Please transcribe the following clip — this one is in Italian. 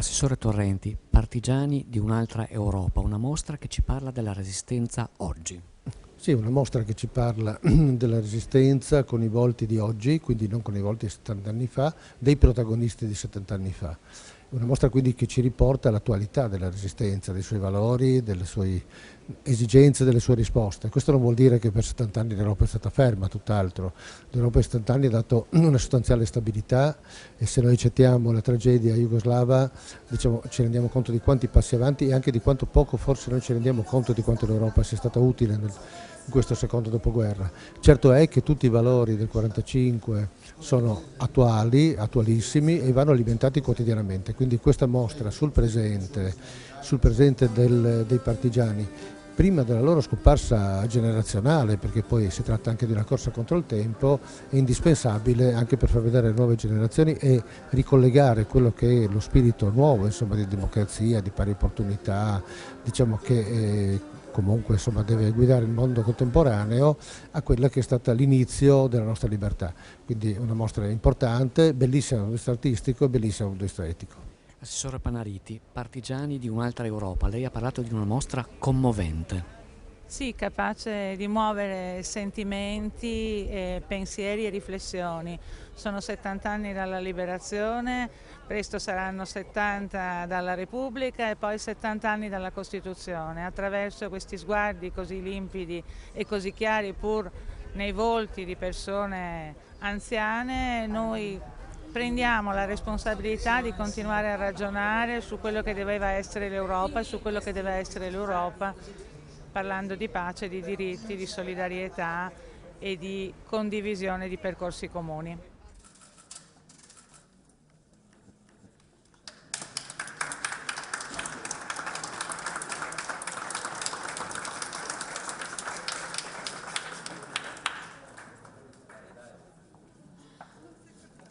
Assessore Torrenti, Partigiani di un'altra Europa, una mostra che ci parla della Resistenza oggi. Sì, una mostra che ci parla della Resistenza con i volti di oggi, quindi non con i volti di 70 anni fa, dei protagonisti di 70 anni fa. Una mostra quindi che ci riporta all'attualità della Resistenza, dei suoi valori, delle sue esigenze, delle sue risposte. Questo non vuol dire che per 70 anni l'Europa è stata ferma, tutt'altro. L'Europa in 70 anni ha dato una sostanziale stabilità e se noi accettiamo la tragedia jugoslava, diciamo, ci rendiamo conto di quanti passi avanti e anche di quanto poco forse noi ci rendiamo conto di quanto l'Europa sia stata utile in questo secondo dopoguerra. Certo è che tutti i valori del 45 sono attuali, attualissimi e vanno alimentati quotidianamente, quindi questa mostra sul presente dei partigiani, prima della loro scomparsa generazionale, perché poi si tratta anche di una corsa contro il tempo, è indispensabile anche per far vedere alle nuove generazioni e ricollegare quello che è lo spirito nuovo, insomma, di democrazia, di pari opportunità, diciamo che comunque insomma, deve guidare il mondo contemporaneo a quella che è stata l'inizio della nostra libertà. Quindi una mostra importante, bellissima da un punto di vista artistico e bellissima da un punto di vista etico. Assessore Panariti, Partigiani di un'altra Europa, lei ha parlato di una mostra commovente. Sì, capace di muovere sentimenti, pensieri e riflessioni. Sono 70 anni dalla liberazione, presto saranno 70 dalla Repubblica e poi 70 anni dalla Costituzione. Attraverso questi sguardi così limpidi e così chiari, pur nei volti di persone anziane, noi prendiamo la responsabilità di continuare a ragionare su quello che doveva essere l'Europa e su quello che deve essere l'Europa, parlando di pace, di diritti, di solidarietà e di condivisione di percorsi comuni.